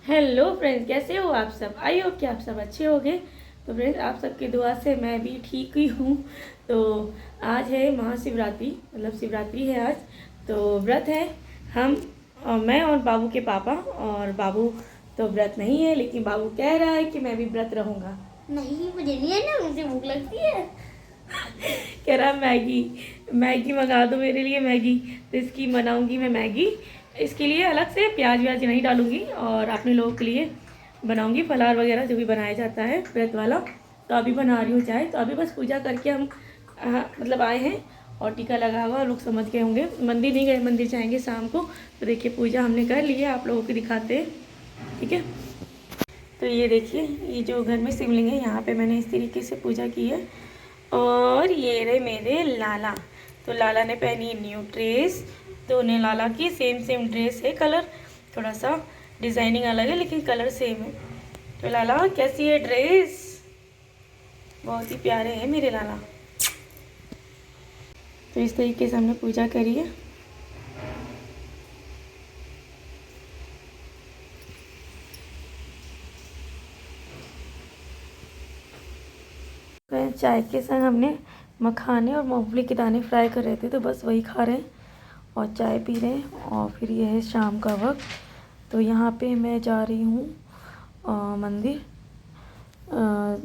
Hello friends, कैसे हो आप सब। आई होप कि आप सब अच्छे होंगे। तो फ्रेंड्स, आप सबकी दुआ से मैं भी ठीक ही हूँ। तो आज है महाशिवरात्रि, मतलब शिवरात्रि है आज। तो व्रत है हम मैं और बाबू के पापा। और बाबू तो व्रत नहीं है, लेकिन बाबू कह रहा है कि मैं भी व्रत रहूँगा। नहीं, मुझे नहीं है ना, मुझे भूख लगती है। कह रहा मैगी मैगी मंगा दो मेरे लिए मैगी। तो इसकी बनाऊंगी मैं मैगी। इसके लिए अलग से प्याज व्याज नहीं डालूंगी और अपने लोगों के लिए बनाऊंगी फलार वगैरह जो भी बनाया जाता है व्रत वाला। तो अभी बना रही हूँ चाय। तो अभी बस पूजा करके हम मतलब आए हैं। और टीका लगा हुआ, लोग समझ गए होंगे। मंदिर नहीं गए, मंदिर जाएंगे शाम को। तो देखिए पूजा हमने कर ली है, आप लोगों को दिखाते हैं। ठीक है। तो ये देखिए, ये जो घर में शिवलिंग है, यहाँ पे मैंने इस तरीके से पूजा की है। और ये रहे मेरे लाला। तो लाला ने पहनी न्यू ड्रेस। दोनों लाला की सेम सेम ड्रेस है, कलर थोड़ा सा डिज़ाइनिंग अलग है लेकिन कलर सेम है। तो लाला कैसी है ड्रेस। बहुत ही प्यारे हैं मेरे लाला। तो इस तरीके से हमने पूजा करी है। चाय के संग हमने मखाने और मूंगफली के दाने फ्राई कर रहे थे, तो बस वही खा रहे हैं और चाय पी रहे हैं। और फिर ये है शाम का वक्त। तो यहाँ पे मैं जा रही हूँ मंदिर।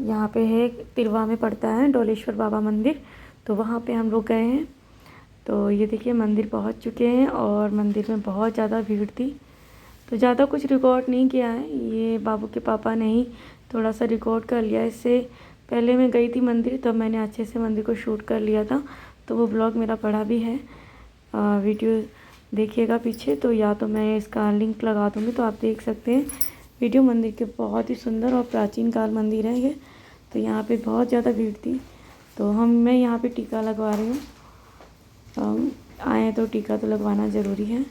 यहाँ पे है, तिरवा में पड़ता है डोलेश्वर बाबा मंदिर। तो वहाँ पे हम लोग गए हैं। तो ये देखिए मंदिर पहुँच चुके हैं और मंदिर में बहुत ज़्यादा भीड़ थी। तो ज़्यादा कुछ रिकॉर्ड नहीं किया है, ये बाबू के पापा ने ही थोड़ा सा रिकॉर्ड कर लिया। इससे पहले मैं गई थी मंदिर, तब मैंने अच्छे से मंदिर को शूट कर लिया था। तो वो ब्लॉग मेरा पड़ा भी है, वीडियो देखिएगा पीछे। तो या तो मैं इसका लिंक लगा दूँगी, तो आप देख सकते हैं वीडियो। मंदिर के बहुत ही सुंदर और प्राचीन काल मंदिर है ये। तो यहाँ पे बहुत ज़्यादा भीड़ थी। तो मैं यहाँ पे टीका लगवा रही हूँ। आए हैं तो टीका तो लगवाना ज़रूरी है।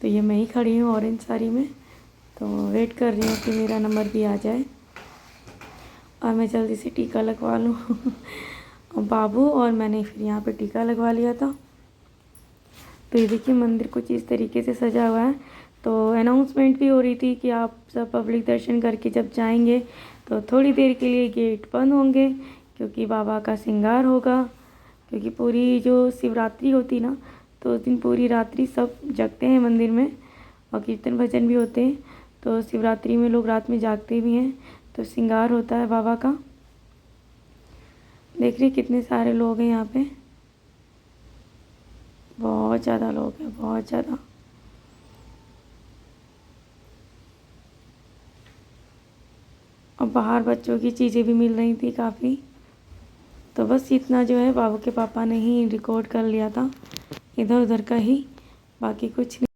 तो ये मैं ही खड़ी हूँ ऑरेंज साड़ी में। तो वेट कर रही हूँ कि मेरा नंबर भी आ जाए और मैं जल्दी से टीका लगवा लूँ। और बाबू और मैंने फिर यहाँ पे टीका लगवा लिया था। तो ये देखिए मंदिर कुछ इस तरीके से सजा हुआ है। तो अनाउंसमेंट भी हो रही थी कि आप सब पब्लिक दर्शन करके जब जाएंगे तो थोड़ी देर के लिए गेट बंद होंगे, क्योंकि बाबा का श्रृंगार होगा। क्योंकि पूरी जो शिवरात्रि होती ना, तो उस दिन पूरी रात्रि सब जगते हैं मंदिर में और कीर्तन भजन भी होते हैं। तो शिवरात्रि में लोग रात में जागते भी हैं। तो श्रृंगार होता है बाबा का। देख रही कितने सारे लोग हैं यहाँ पे, बहुत ज़्यादा लोग हैं, बहुत ज़्यादा। और बाहर बच्चों की चीज़ें भी मिल रही थी काफ़ी। तो बस इतना जो है बाबू के पापा ने ही रिकॉर्ड कर लिया था, इधर उधर का ही, बाकी कुछ नहीं।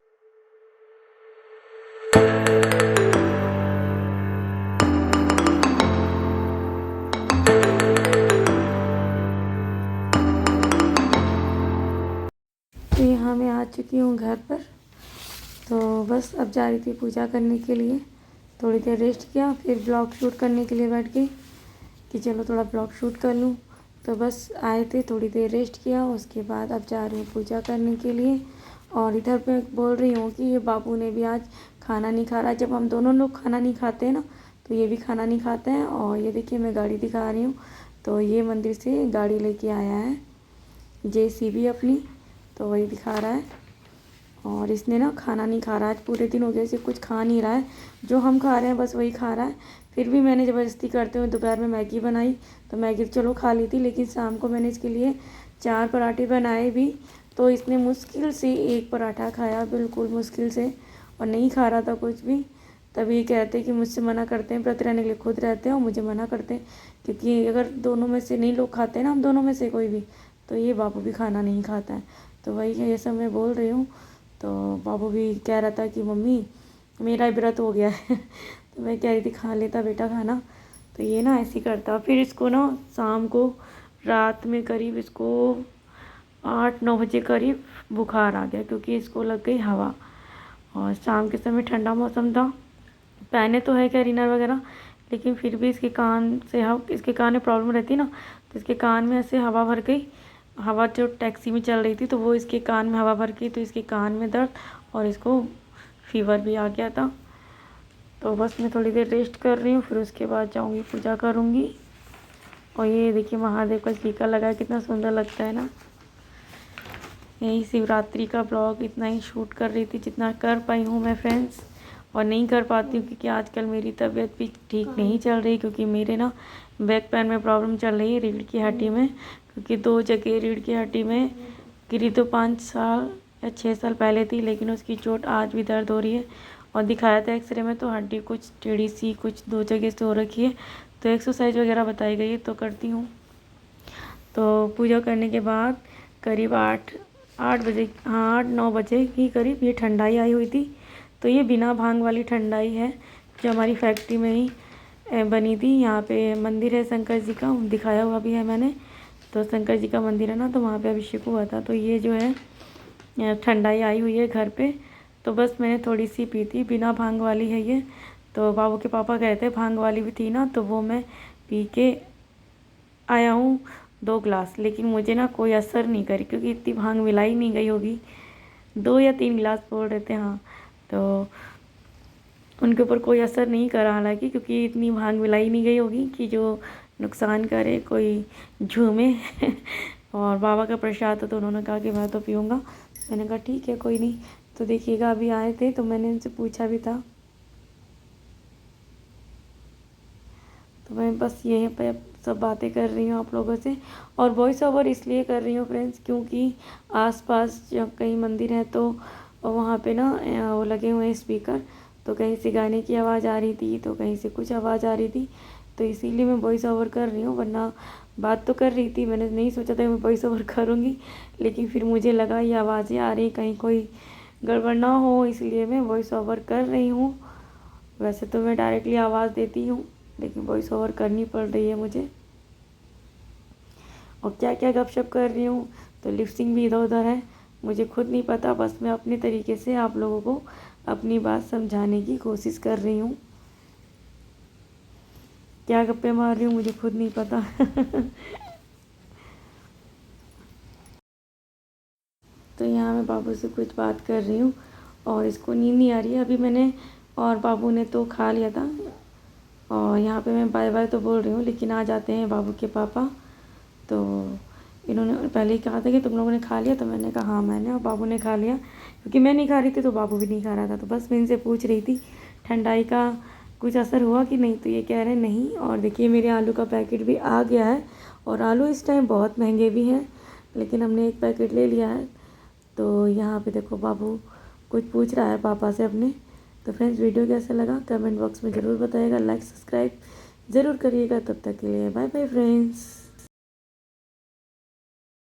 तो यहाँ मैं आ चुकी हूँ घर पर। तो बस अब जा रही थी पूजा करने के लिए। थोड़ी देर रेस्ट किया, फिर ब्लॉग शूट करने के लिए बैठ गई कि चलो थोड़ा ब्लॉग शूट कर लूँ। तो बस आए थे, थोड़ी देर रेस्ट किया, उसके बाद अब जा रही हूँ पूजा करने के लिए। और इधर पे बोल रही हूँ कि ये बाबू ने भी आज खाना नहीं खा रहा। जब हम दोनों लोग खाना नहीं खाते हैं ना, तो ये भी खाना नहीं खाते हैं। और ये देखिए मैं गाड़ी दिखा रही हूँ। तो ये मंदिर से गाड़ी लेके आया है, जेसीबी अपनी। तो वही दिखा रहा है। और इसने ना खाना नहीं खा रहा है, आज पूरे दिन हो गए इसे कुछ खा नहीं रहा है। जो हम खा रहे हैं बस वही खा रहा है। फिर भी मैंने ज़बरदस्ती करते हुए दोपहर में मैगी बनाई। तो मैगी चलो खा ली थी, लेकिन शाम को मैंने इसके लिए 4 पराठे बनाए भी। तो इसने मुश्किल से 1 पराठा खाया, बिल्कुल मुश्किल से, और नहीं खा रहा था कुछ भी। तभी कहते हैं कि मुझसे मना करते हैं, व्रत रहने के लिए खुद रहते हैं और मुझे मना करते हैं। क्योंकि अगर दोनों में से नहीं लोग खाते हैं ना, हम दोनों में से कोई भी, तो ये बाबू भी खाना नहीं खाता है। तो वही है, ये सब मैं बोल रही हूँ। तो बाबू भी कह रहा था कि मम्मी मेरा व्रत हो गया है। तो मैं कह रही थी खा लेता बेटा खाना। तो ये ना ऐसे ही करता। फिर इसको ना शाम को, रात में करीब इसको 8-9 बजे करीब बुखार आ गया, क्योंकि इसको लग गई हवा। और शाम के समय ठंडा मौसम था। पहने तो है कैरिनर वगैरह, लेकिन फिर भी इसके कान से इसके कान में प्रॉब्लम रहती ना, तो इसके कान में ऐसे हवा भर गई। हवा जो टैक्सी में चल रही थी, तो वो इसके कान में हवा भर गई, तो इसके कान में दर्द और इसको फीवर भी आ गया था। तो बस मैं थोड़ी देर रेस्ट कर रही हूँ, फिर उसके बाद जाऊँगी पूजा करूँगी। और ये देखिए महादेव का टीका लगा है, कितना सुंदर लगता है ना। यही शिवरात्रि का ब्लॉग इतना ही शूट कर रही थी जितना कर पाई हूँ मैं फ्रेंड्स, और नहीं कर पाती हूँ क्योंकि आजकल मेरी तबीयत भी ठीक नहीं चल रही, क्योंकि मेरे ना बैक पेन में प्रॉब्लम चल रही है रीढ़ की हड्डी में, क्योंकि 2 जगह रीढ़ की हड्डी में गिरी तो 5 साल या 6 साल पहले थी, लेकिन उसकी चोट आज भी दर्द हो रही है। और दिखाया था एक्सरे में तो हड्डी कुछ टेढ़ी सी कुछ 2 जगह से हो रखी है, तो एक्सरसाइज वगैरह बताई गई है तो करती हूँ। तो पूजा करने के बाद करीब 8 बजे, हाँ 8-9 बजे की करीब ये ठंडाई आई हुई थी। तो ये बिना भांग वाली ठंडाई है जो हमारी फैक्ट्री में ही बनी थी। यहाँ पे मंदिर है शंकर जी का, दिखाया हुआ भी है मैंने। तो शंकर जी का मंदिर है ना, तो वहाँ पे अभिषेक हुआ था। तो ये जो है ठंडाई आई हुई है घर पे, तो बस मैंने थोड़ी सी पी थी, बिना भांग वाली है ये। तो बाबू के पापा कहते हैं भांग वाली भी थी ना, तो वो मैं पी के आया हूँ 2 गिलास, लेकिन मुझे ना कोई असर नहीं करी क्योंकि इतनी भांग मिलाई नहीं गई होगी। 2 या 3 गिलास बोल रहे थे, हाँ। तो उनके ऊपर कोई असर नहीं करा हालांकि, क्योंकि इतनी भांग मिलाई नहीं गई होगी कि जो नुकसान करे, कोई झूमे। और बाबा का प्रसाद था तो उन्होंने कहा कि मैं तो पीऊँगा। मैंने कहा ठीक है कोई नहीं। तो देखिएगा अभी आए थे तो मैंने उनसे पूछा भी था, तो मैं बस यहीं पे सब बातें कर रही हूँ आप लोगों से। और वॉइस ओवर इसलिए कर रही हूँ फ्रेंड्स क्योंकि आसपास जब कहीं मंदिर है तो वहाँ पे ना वो लगे हुए हैं स्पीकर, तो कहीं से गाने की आवाज़ आ रही थी तो कहीं से कुछ आवाज़ आ रही थी, तो इसीलिए मैं वॉइस ओवर कर रही हूँ। वरना बात तो कर रही थी, मैंने नहीं सोचा था मैं वॉइस ओवर करूँगी, लेकिन फिर मुझे लगा ये आवाज़ें आ रही कहीं कोई गड़बड़ ना हो, इसलिए मैं वॉइस ओवर कर रही हूँ। वैसे तो मैं डायरेक्टली आवाज़ देती हूँ, लेकिन वॉइस ओवर करनी पड़ रही है मुझे। और क्या क्या गपशप कर रही हूँ, तो लिपसिंग भी इधर उधर है, मुझे खुद नहीं पता। बस मैं अपने तरीके से आप लोगों को अपनी बात समझाने की कोशिश कर रही हूँ। क्या गप्पे मार रही हूँ मुझे खुद नहीं पता। तो यहाँ मैं बाबू से कुछ बात कर रही हूँ और इसको नींद नहीं आ रही है अभी। मैंने और बाबू ने तो खा लिया था, और यहाँ पे मैं बाय बाय तो बोल रही हूँ, लेकिन आ जाते हैं बाबू के पापा। तो इन्होंने पहले ही कहा था कि तुम लोगों ने खा लिया, तो मैंने कहा हाँ मैंने, और बाबू ने खा लिया। क्योंकि मैं नहीं खा रही थी तो बाबू भी नहीं खा रहा था, तो बस मैं इनसे पूछ रही थी ठंडाई का कुछ असर हुआ कि नहीं, तो ये कह रहे नहीं। और देखिए मेरे आलू का पैकेट भी आ गया है, और आलू इस टाइम बहुत महंगे भी हैं, लेकिन हमने एक पैकेट ले लिया है। तो यहाँ पे देखो बाबू कुछ पूछ रहा है पापा से अपने। तो फ्रेंड्स वीडियो कैसा लगा कमेंट बॉक्स में ज़रूर बताइएगा, लाइक सब्सक्राइब ज़रूर करिएगा। तब तक के लिए बाय बाय फ्रेंड्स।